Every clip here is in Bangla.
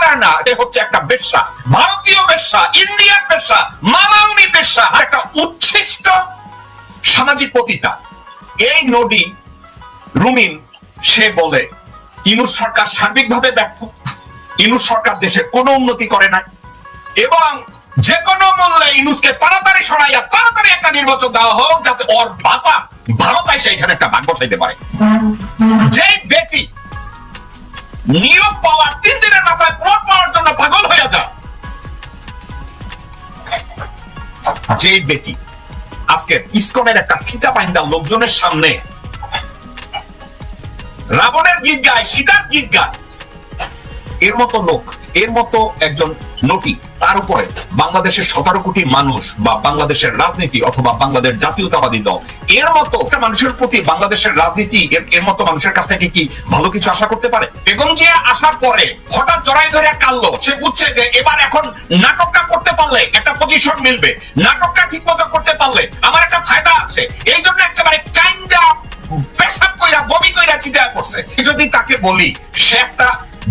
ফারানা হচ্ছে একটা বেশ্যা, ভারতীয় বেশ্যা, ইন্ডিয়ান বেশ্যা, মালাউনি বেশ্যা, একটা উচ্ছিষ্ট সামাজিক পতিতা। এই নডি রুমিন সে বলে ইউনূস সরকার সার্বিকভাবে ব্যর্থ, ইউনূস সরকার দেশের কোনো উন্নতি করে নাই এবং যে কোনো মূল্যে ইউনূসকে তাড়াতাড়ি সরাইয়া তাড়াতাড়ি একটা নির্বাচন দেওয়া হোক যাতে ওর বাবা ভারত এসে এখানে একটা ভাগ বসাইতে পারে। যে ব্যক্তি নিয়োগ পাওয়ার 3 দিনের মাথায় প্লট পাওয়ার জন্য পাগল হয়ে যায়, যে ব্যক্তি আজকে ইসকনের একটা ফিতা বাইন্দা লোকজনের সামনে রাবণের গীত গায়, সীতার গীত গায়, এর মতো লোক, এর মতো একজন নটি, তার উপরে বাংলাদেশের 17 কোটি মানুষ বা বাংলাদেশের রাজনীতি অথবা বাংলাদেশ জাতীয়তাবাদী দল, এর মতো একটা মানুষের প্রতি বাংলাদেশের রাজনীতি এর মতো মানুষের কাছ থেকে কি ভালো কিছু আশা করতে পারে? বেগম জিয়া আসার পরে হঠাৎ জড়াই ধরে কাঁদলো, সে বুঝছে যে এবার এখন নাটকটা করতে পারলে একটা পজিশন মিলবে, নাটকটা ঠিক মতো করতে পারলে আমার একটা ফায়দা আছে, এই জন্য একেবারে কাইন্ডা পেশাব কইরা বমি কইরা চিন্তা করছে। যদি তাকে বলি সে একটা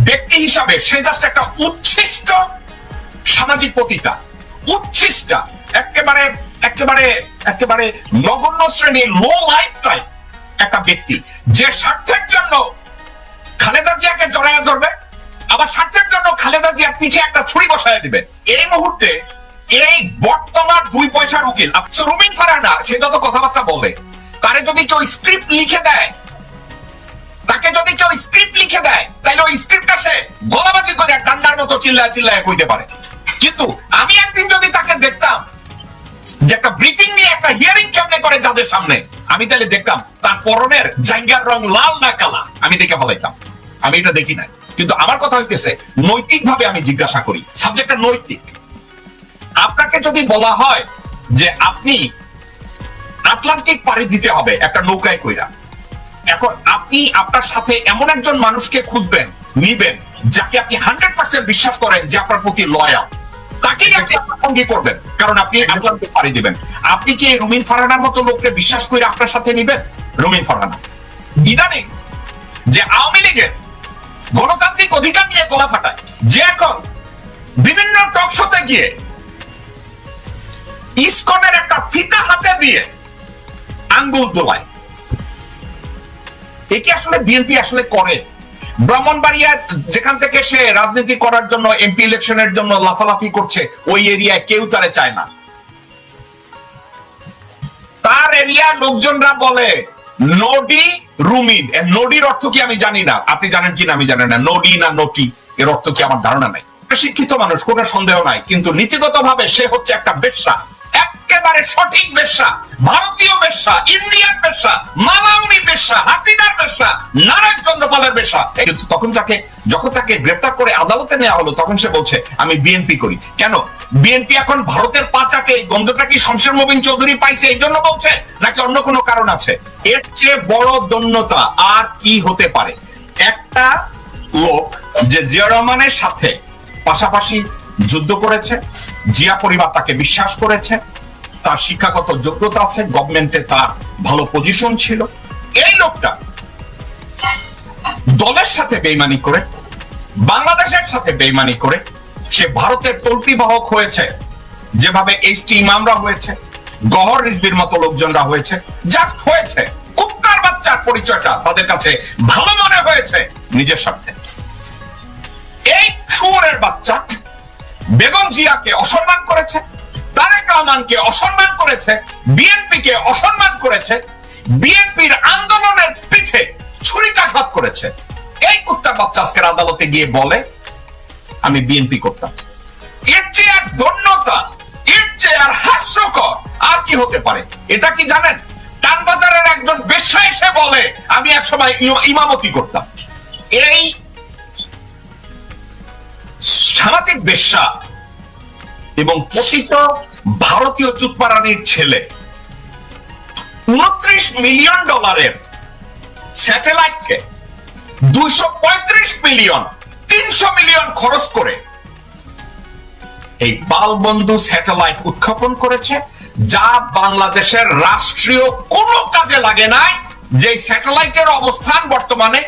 ব্যক্তি হিসাবে সে জাস্ট একটা উচ্ছিষ্ট সামাজিক পতিতা, উচ্ছিষ্ট একেবারে একেবারে একেবারে নগণ্য শ্রেণীর লো লাইফ টাইপ একটা ব্যক্তি, যে স্বার্থের জন্য খালেদা জিয়াকে জড়াইয়া ধরবে, আবার স্বার্থের জন্য খালেদা জিয়ার পিঠে একটা ছুরি বসায় দিবে। এই মুহূর্তে এই বর্তমান 2 পয়সার উকিল রুমিন ফারানা সে যত কথাবার্তা বলে, তারে যদি কেউ স্ক্রিপ্ট লিখে দেয়, তাকে যদি কেউ স্ক্রিপ্ট লিখে দেয়, তাহলে ওই স্ক্রিপ্টটা সে গলাবাজি করে ডান্ডার মতো চিল্লায় চিল্লায় কইতে পারে। কিন্তু আমি একদিন যদি তাকে দেখতাম যে একটা ব্রিফিং নিয়ে একটা হিয়ারিং কেমনে করে যাদের সামনে, আমি তাহলে দেখতাম তার পরনের জাঙ্গার রং লাল না কালা, আমি দেখে ফেলাইতাম। আমি এটা দেখি নাই, কিন্তু আমার কথা হইতেছে নৈতিকভাবে আমি জিজ্ঞাসা করি, সাবজেক্টটা নৈতিক। আপনাকে যদি বলা হয় যে আপনি আটলান্টিক পাড়ি দিতে হবে একটা নৌকায় কইরা, এখন আপনি আপনার সাথে এমন একজন মানুষকে খুঁজবেন, নিবেন যাকে আপনি 100% বিশ্বাস করেন যে আপনার প্রতি লয়াল, তাকেই আপনি আপনার সঙ্গী করবেন, কারণ আপনি আটলান্টিক পাড়ি দিবেন। আপনি কি রুমিন ফারহানার মতো লোককে বিশ্বাস করে আপনার সাথে নিবেন? রুমিন ফারহানা ইদানিং যে আওয়ামী লীগের গণতান্ত্রিক অধিকার নিয়ে গলা ফাটায়, যে এখন বিভিন্ন টক শোতে গিয়ে ইসকনের একটা ফিতা হাতে দিয়ে আঙ্গুল দোলায়, একে আসলে বিএনপি আসলে করে? ব্রাহ্মণবাড়িয়া যেখান থেকে সে রাজনীতি করার জন্য এমপি ইলেকশনের জন্য লাফালাফি করছে, ওই এরিয়ায় কেউ তারে চায় না। তার এরিয়া লোকজনরা বলে নডি রুমিন। নডির অর্থ কি আমি জানি না, আপনি জানেন কিনা আমি জানি না, নডি না নটি এর অর্থ কি আমার ধারণা নাই। শিক্ষিত মানুষ, কোনো সন্দেহ নাই, কিন্তু নীতিগত ভাবে সে হচ্ছে একটা বেশ্যা, একেবারে সঠিক বেশ্যা, ভারতীয় বেশ্যা, ইন্ডিয়ান বেশ্যা, মালাউনি বেশ্যা, হাসিনার বেশ্যা, নারায়ণ চন্দ্রপালের বেশ্যা। কিন্তু তখন যখন তাকে গ্রেফতার করে আদালতে নেওয়া হলো, তখন সে বলছে আমি বিএনপি করি। কেন বিএনপি এখন ভারতের পাচাকে গন্ধটা কি শমশের মোবিন চৌধুরী পাইছে এই জন্য বলছে, নাকি অন্য কোনো কারণ আছে? এর চেয়ে বড় দৈন্যতা আর কি হতে পারে? একটা লোক যে জিয়া রহমানের সাথে পাশাপাশি যুদ্ধ করেছে, জিয়া পরিবার তাকে বিশ্বাস করেছে, তার শিক্ষাগত যোগ্যতা আছে, গভর্নমেন্টে তার ভালো পজিশন ছিল, এই লোকটা দলের সাথে বেইমানি করে, বাংলাদেশের সাথে বেইমানি করে সে ভারতের তল্পি বাহক হয়েছে, যেভাবে এইচটি ইমামরা হয়েছে, গহর রিজভির মতো লোকজনরা হয়েছে, জাস্ট হয়েছে। কুত্তার বাচ্চার পরিচয়টা তাদের কাছে ভালো মনে হয়েছে নিজের স্বার্থে। এই শুয়োরের বাচ্চা বেগম জিয়াকে অসম্মান করেছে, তারেক রহমানকে অসম্মান করেছে, বিএনপিকে অসম্মান করেছে, বিএনপির আন্দোলনের পিছে ছুরিকাঘাত করেছে। এই কুত্তার বাচ্চা আজকের আদালতে গিয়ে বলে আমি বিএনপি করতাম। এর চেয়ে আর ধন্যতা, এর চেয়ে আর হাস্যকর আর কি হতে পারে? এটা কি জানেন, টানবাজারের একজন বেশ্যা এসে বলে আমি একসময় ইমামতি করতাম। এই সামাজিক বেশ্যা এবং পতিত ভারতীয় চুতপারানির ছেলে $29 মিলিয়ন স্যাটেলাইটকে 235 মিলিয়ন 300 মিলিয়ন খরচ করে এই বালবন্ধু স্যাটেলাইট উৎক্ষেপণ করেছে, যা বাংলাদেশের রাষ্ট্রীয় কোনো কাজে লাগে নাই। যে স্যাটেলাইটের অবস্থান বর্তমানে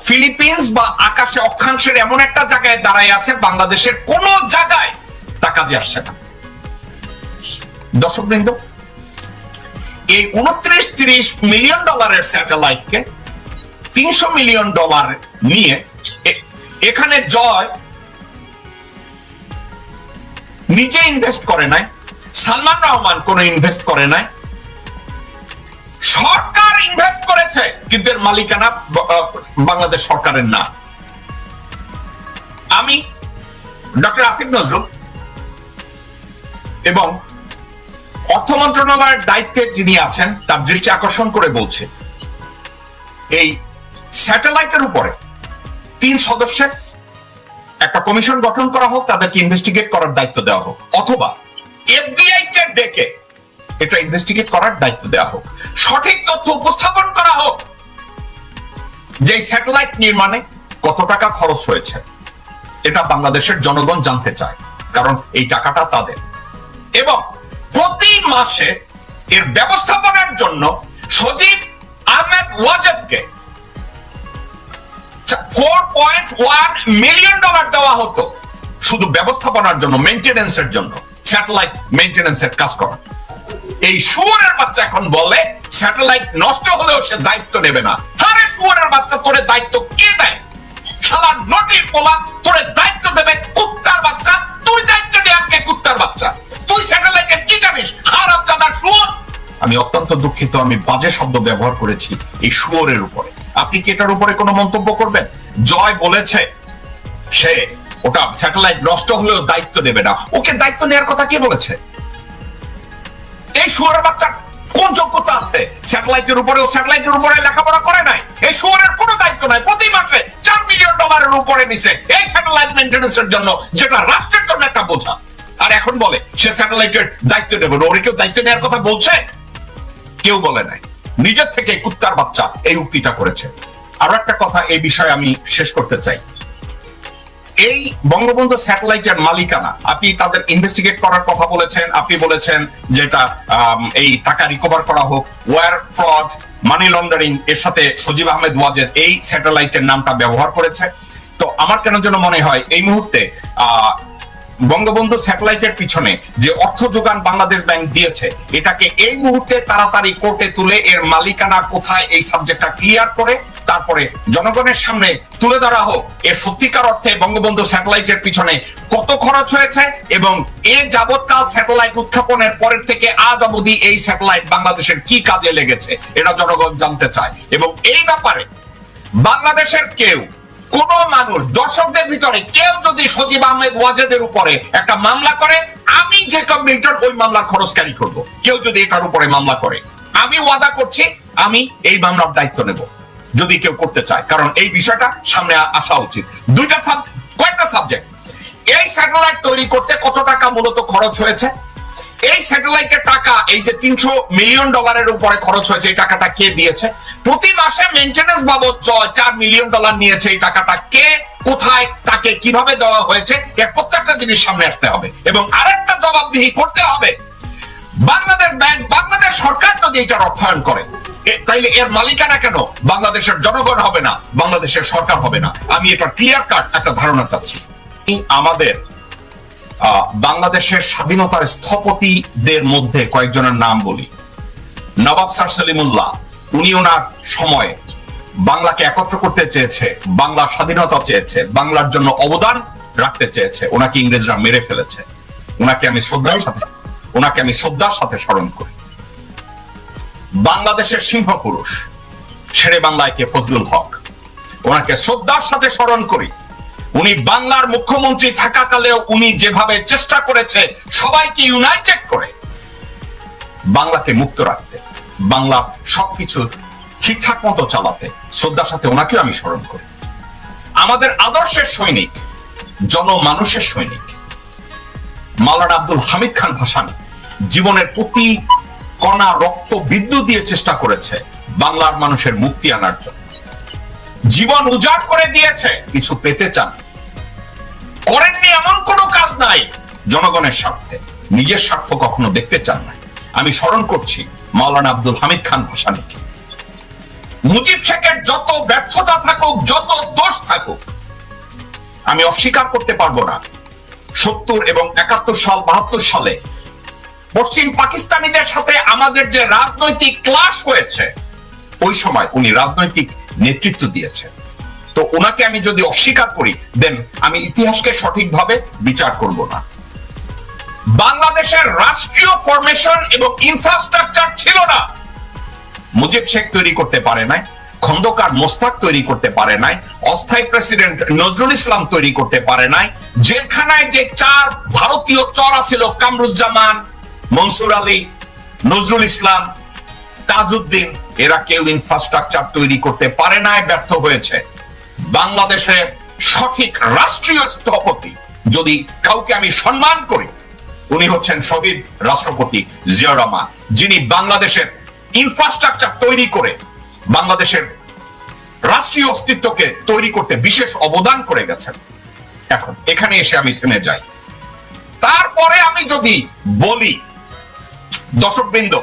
ফিলিপিন্স বা আকাশে অক্ষাংশের এমন একটা জায়গায় দাঁড়ায় আছে, বাংলাদেশের কোন জায়গায় তা কাজে আসছে না। দর্শকবৃন্দ, এই 29-30 মিলিয়ন ডলারের স্যাটেলাইটকে $300 মিলিয়ন নিয়ে এখানে জয় নিজে ইনভেস্ট করে নাই, সালমান রহমান কোন ইনভেস্ট করে নাই, সরকার ইনভেস্ট করেছে, কিন্তু এর মালিকানা বাংলাদেশ সরকারের না। আমি ডক্টর আসিফ নজরুল এবং অর্থ মন্ত্রণালয়ের দায়িত্বে যিনি আছেন তার দৃষ্টি আকর্ষণ করে বলছে, এই স্যাটেলাইটের উপরে 3 সদস্যের একটা কমিশন গঠন করা হোক, তাদেরকে ইনভেস্টিগেট করার দায়িত্ব দেওয়া হোক, অথবা এফবিআই কে ডেকে এটা ইনভেস্টিগেট করার দায়িত্ব দেওয়া হোক, সঠিক তথ্য উপস্থাপন করা হোক যে স্যাটেলাইট নির্মাণে কত টাকা খরচ হয়েছে। এটা বাংলাদেশের জনগণ জানতে চায়, কারণ এই টাকাটা তাদের। এবং প্রতি মাসে এর ব্যবস্থাপনার জন্য সজীব আহমেদ ওয়াজেদকে $4.1 মিলিয়ন দেওয়া হতো শুধু ব্যবস্থাপনার জন্য, মেইনটেনেন্সের জন্য, স্যাটেলাইট মেইনটেনেন্সের কাজ করা। এই শুয়োরের বাচ্চা এখন বলে স্যাটেলাইট নষ্ট হলেও সে দায়িত্ব নেবে না। আরে শুয়োরের বাচ্চা, তোরে দায়িত্ব কে দেয়? শালা নটি পোলা, তোরে দায়িত্ব দেবে কুত্তার বাচ্চা। তুই দায়িত্ব নিয়ে আজকে কুত্তার বাচ্চা, তুই স্যাটেলাইটের কি জানিস? হারামজাদা শুয়োর। আমি অত্যন্ত দুঃখিত, আমি বাজে শব্দ ব্যবহার করেছি এই শুয়োরের উপরে। আপনি কি এটার উপরে কোনো মন্তব্য করবেন? জয় বলেছে সে ওটা স্যাটেলাইট নষ্ট হলেও দায়িত্ব দেবে না। ওকে দায়িত্ব নেওয়ার কথা কে বলেছে? এই শুয়োরের বাচ্চা কোন যোগ্যতা আছে? স্যাটেলাইটের উপরে লেখাপড়া করে নাই। এই শুয়োরের কোনো দায়িত্ব নাই। প্রতি মাসে $4 মিলিয়ন উপরে নিছে এই স্যাটেলাইট মেইনটেনেন্সের জন্য, যেটা রাষ্ট্রের জন্য একটা বোঝা। আর এখন বলে সে স্যাটেলাইটের দায়িত্ব নেবে না। ওরে কেউ দায়িত্ব নেওয়ার কথা বলছে? কেউ বলে নাই। নিজের থেকে কুত্তার বাচ্চা এই উক্তিটা করেছে। আরো একটা কথা এই বিষয়ে আমি শেষ করতে চাই। এই বঙ্গবন্ধু স্যাটেলাইটের মালিকানা, আপনি তাদের ইনভেস্টিগেট করার কথা বলেছেন, আপনি বলেছেন যেটা এই টাকা রিকভার করা হোক, ওয়ার ফ্রড, মানি লন্ডারিং এর সাথে সজীব আহমেদ ওয়াজেদ এই স্যাটেলাইটের নামটা ব্যবহার করেছে। তো আমার কেন যেন মনে হয় এই মুহূর্তে বঙ্গবন্ধু স্যাটেলাইটের পিছনে যে অর্থ যোগান বাংলাদেশ ব্যাংক দিয়েছে, এটাকে এই মুহূর্তে তাড়াতাড়ি কোর্টে তুলে এর মালিকানা কোথায় এই সাবজেক্টটা ক্লিয়ার করে তারপরে জনগণের সামনে তুলে ধরা হোক এর সত্যিকার অর্থে বঙ্গবন্ধু স্যাটেলাইটের পিছনে কত খরচ হয়েছে এবং এর যাবৎকাল স্যাটেলাইট উৎক্ষেপণের পরের থেকে আজ অবধি এই স্যাটেলাইট বাংলাদেশের কি কাজে লেগেছে এটা জনগণ জানতে চায়। এবং এই ব্যাপারে বাংলাদেশের কেউ, কোন মানুষ, দর্শকদের ভিতরে কেউ যদি সজীব আহমেদ ওয়াজেদের উপরে একটা মামলা করে, আমি জেকব মিল্টন ওই মামলার খরচকারী করব। কেউ যদি এটার উপরে মামলা করে, আমি ওয়াদা করছি আমি এই মামলার দায়িত্ব নেব যদি কেউ করতে চায়, কারণ এই বিষয়টা সামনে আসা উচিত। কয়েকটা সাবজেক্ট। এই স্যাটেলাইট তৈরি করতে কত টাকা মূলত খরচ হয়েছে? এই স্যাটেলাইটের টাকা, এই যে $300 মিলিয়ন উপরে খরচ হয়েছে, এই টাকাটা কে দিয়েছে? প্রতি মাসে মেইনটেনেন্স বাবদ $4 মিলিয়ন নিয়েছে, এই টাকাটা কে, কোথায়, তাকে কিভাবে দেওয়া হয়েছে, এর প্রত্যেকটা জিনিস সামনে আসতে হবে। এবং আরেকটা জবাবদিহি করতে হবে, বাংলাদেশ ব্যাংক, বাংলাদেশ সরকার যদি এটা অর্থায়ন করে, তাইলে এর মালিকানা কেন বাংলাদেশের জনগণ হবে না, বাংলাদেশের সরকার হবে না? আমি এটা ক্লিয়ার কাট একটা ধারণা চাচ্ছি। আমাদের বাংলাদেশের স্বাধীনতার স্থপতিদের মধ্যে কয়েকজনের নাম বলি। নবাব স্যার সলিমুল্লাহ, উনি ওনার সময়ে বাংলাকে একত্র করতে চেয়েছে, বাংলার স্বাধীনতা চেয়েছে, বাংলার জন্য অবদান রাখতে চেয়েছে। ওনাকে ইংরেজরা মেরে ফেলেছে। ওনাকে আমি শ্রদ্ধার সাথে স্মরণ করি। বাংলাদেশের সিংহ পুরুষ শেরে বাংলায় কে ফজলুল হক, ওনাকে শ্রদ্ধার সাথে স্মরণ করি। উনি বাংলার মুখ্যমন্ত্রী থাকাকালেও উনি যেভাবে চেষ্টা করেছে সবাইকে ইউনাইটেড করে বাংলাকে মুক্ত রাখতে, বাংলা সবকিছু ঠিকঠাক মতো চালাতে, শ্রদ্ধার সাথে ওনাকেও আমি স্মরণ করি। আমাদের আদর্শের সৈনিক, জনমানুষের সৈনিক মাওলানা আব্দুল হামিদ খান ভাসানী জীবনের প্রতি কণা রক্ত বিদ্যুৎ দিয়ে চেষ্টা করেছে বাংলার মানুষের মুক্তি আনার জন্য। জীবন উজাড় করে দিয়েছে কিছু পেতে চান, করেননি এমন কোনো কাজ নাই জনগণের স্বার্থে, নিজের স্বার্থ কখনো দেখতে চান না। আমি স্মরণ করছি মাওলানা আব্দুল হামিদ খান ভাসানীকে। মুজিব শেখের যত ব্যর্থতা থাকুক, যত দোষ থাকুক, আমি অস্বীকার করতে পারবো না 70 এবং 71 সাল 72 সালে পশ্চিম পাকিস্তানিদের সাথে আমাদের যে রাজনৈতিক ক্লাশ হয়েছে, ওই সময় উনি রাজনৈতিক নেতৃত্ব দিয়েছেন। তো ওনাকে আমি যদি অস্বীকার করি, দেন আমি ইতিহাসকে সঠিকভাবে বিচার করব না। বাংলাদেশের রাষ্ট্রীয় ফরমেশন এবং ইনফ্রাস্ট্রাকচার ছিল না। মুজিব শেখ তৈরি করতে পারে নাই, খন্দকার মোস্তাক তৈরি করতে পারে নাই, অস্থায়ী প্রেসিডেন্ট নজরুল ইসলাম তৈরি করতে পারে নাই। জেলখানায় যে 4 ভারতীয় চর ছিল, কামরুজ্জামান, মনসুর আলী, নজরুল ইসলাম, তাজউদ্দিন, এরা কেউ ইনফ্রাস্ট্রাকচার তৈরি করতে পারে নাই, ব্যর্থ হয়েছে। বাংলাদেশের সঠিক রাষ্ট্রীয় স্থপতি যদি কাউকে আমি সম্মান করি, উনি হচ্ছেন শহীদ রাষ্ট্রপতি জিয়াউর রহমান, যিনি বাংলাদেশের ইনফ্রাস্ট্রাকচার তৈরি করে বাংলাদেশের রাষ্ট্রীয় অস্তিত্বকে তৈরি করতে বিশেষ অবদান করে গেছেন। এখন এখানে এসে আমি থেমে যাই। তারপরে আমি যদি বলি, দর্শকবৃন্দ,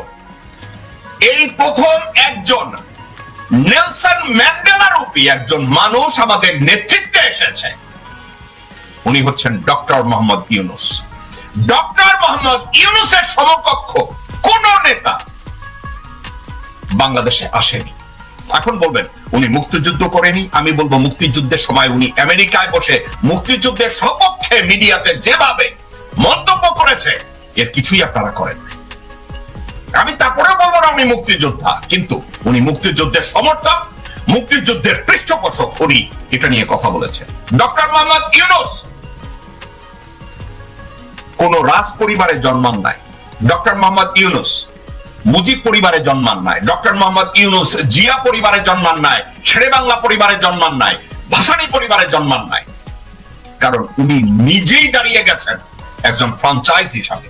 এই প্রথম একজন নেলসন ম্যান্ডেলা রূপী একজন মানুষ আমাদের নেতৃত্বে এসেছে, উনি হচ্ছেন ডক্টর মোহাম্মদ ইউনূস। ডক্টর মোহাম্মদ ইউনূসের সমকক্ষ কোন নেতা বাংলাদেশে আসেনি। এখন বলবেন উনি মুক্তিযুদ্ধ করেনি, আমি বলবো মুক্তিযুদ্ধের সময় উনি আমেরিকায় বসে মুক্তিযুদ্ধের সপক্ষে মিডিয়াতে যেভাবে মন্তব্য করেছে, এর কিছুই আপনারা করেন। আমি তারপরে বলবো না উনি মুক্তিযোদ্ধা, কিন্তু উনি মুক্তিযুদ্ধের সমর্থক, মুক্তিযুদ্ধের পৃষ্ঠপোষক, উনি এটা নিয়ে কথা বলেছেন। ডক্টর মোহাম্মদ ইউনূস কোন রাজ পরিবারে জন্মান নাই। ডক্টর মোহাম্মদ ইউনূস মুজিব পরিবারে জন্মান নাই। ডক্টর মোহাম্মদ ইউনূস জিয়া পরিবারে জন্মান নাই, শেরে বাংলা পরিবারে জন্মান নাই, ভাসানী পরিবারে জন্মান নাই। কারণ উনি নিজেই দাঁড়িয়ে গেছেন একজন ফ্র্যাঞ্চাইজ হিসাবে,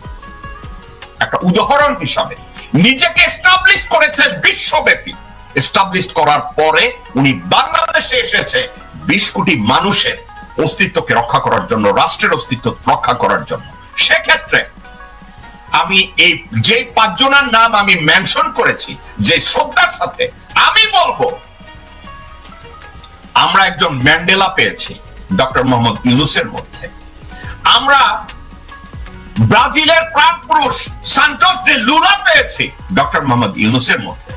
একটা উদাহরণ হিসাবে, নিজেকে এস্টাবলিশ করেছে বিশ্বব্যাপী। এস্টাবলিশ করার পরে উনি বাংলাদেশে এসেছে 20 কোটি মানুষের অস্তিত্বকে রক্ষা করার জন্য, রাষ্ট্রের অস্তিত্ব রক্ষা করার জন্য। সেক্ষেত্রে আমি এই যে 5 জনের নাম আমি মেনশন করেছি, যে শ্রদ্ধার সাথে আমি বলবো, আমরা একজন ম্যান্ডেলা পেয়েছি ডক্টর মোহাম্মদ ইউনূসের মধ্যে। আমরা ব্রাজিলের প্রাণ পুরুষ সান্টোস দে লুনা পেয়েছি ডক্টর মোহাম্মদ ইউনূসের মধ্যে।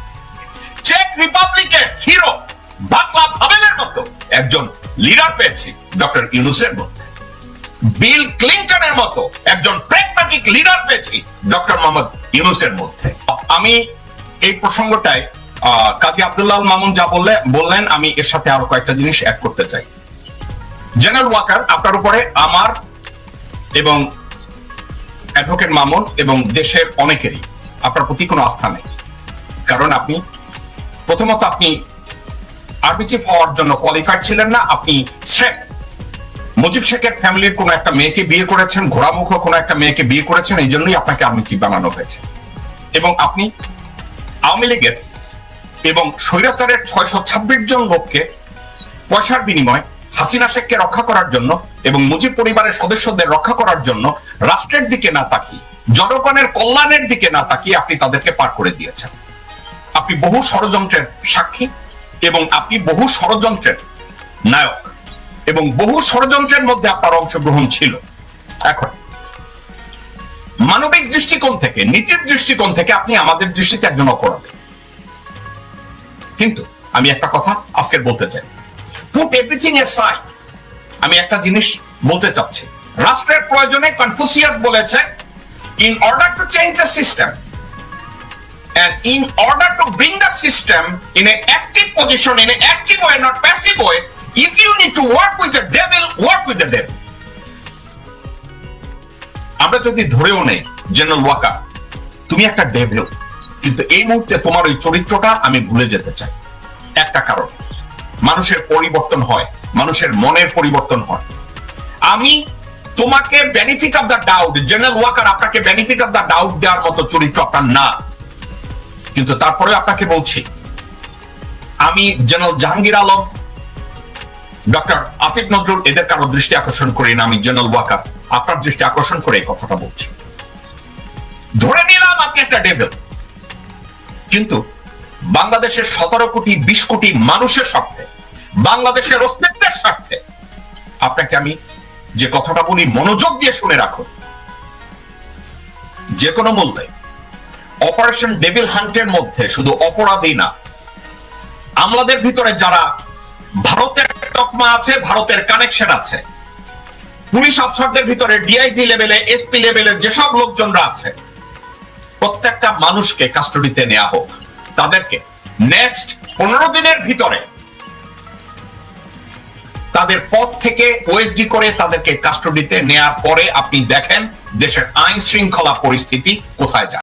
চেক রিপাবলিকের হিরো ভাকলাভ হাভেলের মতো একজন লিডার পেয়েছি ডক্টর ইউনূসের মধ্যে। বিল ক্লিনটনের মতো একজন প্র্যাগম্যাটিক লিডার পেয়েছি ডক্টর মোহাম্মদ ইউনূসের মধ্যে। আমি এই প্রসঙ্গটায় কাজী আব্দুল্লাহ আল মামুন যা বললেন, আমি এর সাথে আরো কয়েকটা জিনিস অ্যাড করতে চাই। জেনারেল ওয়াকার, আপনার উপরে আমার এবং অ্যাডভোকেট মামুন এবং দেশের অনেকেরই আপনার প্রতি কোনো আস্থা নেই। কারণ আপনি প্রথমত আপনি আর্মি চিফ হওয়ার জন্য কোয়ালিফাইড ছিলেন না। আপনি মুজিব শেখের ফ্যামিলির কোন একটা মেয়েকে বিয়ে করেছেন, ঘোড়ামুখ কোন একটা মেয়েকে বিয়ে করেছেন, এই জন্যই আপনাকে আর্মি চিফ বানানো হয়েছে। এবং আপনি আওয়ামী লীগের এবং স্বৈরাচারের 626 জন লোককে পয়সার বিনিময়ে হাসিনা শেখকে রক্ষা করার জন্য এবং মুজিব পরিবারের সদস্যদের রক্ষা করার জন্য রাষ্ট্রের দিকে না তাকিয়ে, জনগণের কল্যাণের দিকে না তাকিয়ে আপনি তাদেরকে পার করে দিয়েছেন। আপনি বহু ষড়যন্ত্রের সাক্ষী এবং আপনি বহু ষড়যন্ত্রের নায়ক এবং বহু ষড়যন্ত্রের মধ্যে আপনার অংশগ্রহণ ছিল। এখন মানবিক দৃষ্টিকোণ থেকে, নীতির দৃষ্টিকোণ থেকে আপনি আমাদের দৃষ্টিতে একজন অপরাধী। কিন্তু আমি একটা কথা আজকে বলতে চাই, পুট এভরিথিং অ্যাসাইড, আমি একটা জিনিস বলতে চাচ্ছি। রাষ্ট্রের প্রয়োজনে কনফুসিয়াস বলেছে, in order to change the system and in order to bring the system in an active position, in an active way, not passive way, if you need to work with the devil, work with the devil. আমরা যদি ধরেও নেই জেনারেল ওয়াকার তুমি একটা ডেভিল, কিন্তু এই মুহূর্তে তোমার ওই চরিত্রটা আমি ভুলে যেতে চাই। একটা কারণ, মানুষের পরিবর্তন হয়, মানুষের মনের পরিবর্তন হয়। আমি তোমাকে benefit of the doubt, general Walker আপনাকে বেনিফিট অফ দ্য ডাউট দেওয়ার মতো চরিত্র আপনার না, কিন্তু তারপরে আপনাকে বলছি, আমি জেনারেল জাহাঙ্গীর আলম, ডক্টর আসিফ নজরুল, এদের কারো দৃষ্টি আকর্ষণ করি না। আমি জেনারেল ওয়াকার আপনার দৃষ্টি আকর্ষণ করে এই কথাটা বলছি। ধরে নিলাম আপনি একটা ডেভিল, কিন্তু বাংলাদেশের 17 কোটি 20 কোটি মানুষের স্বার্থে, বাংলাদেশের অস্তিত্বের স্বার্থে আপনাকে আমি যে কথাটা বলি মনোযোগ দিয়ে শুনে রাখুন। যে কোনো মূল্যে অপারেশন ডেভিল হান্টের মধ্যে শুধু অপরাধী না, আমলাদের ভিতরে যারা ভারতের তকমা আছে, ভারতের কানেকশন আছে, পুলিশ অফিসারদের ভিতরে ডিআইজি লেভেলে, এসপি লেভেলের যেসব লোকজনরা আছে, প্রত্যেকটা মানুষকে কাস্টডিতে নেওয়া হোক। তাদেরকে নেক্সট 15 দিনের ভিতরে তাদের পদ থেকে ওএসডি করে তাদেরকে কাস্টডিতে নেওয়ার পরে আপনি দেখেন দেশের আইন শৃঙ্খলা পরিস্থিতি কোথায় যায়।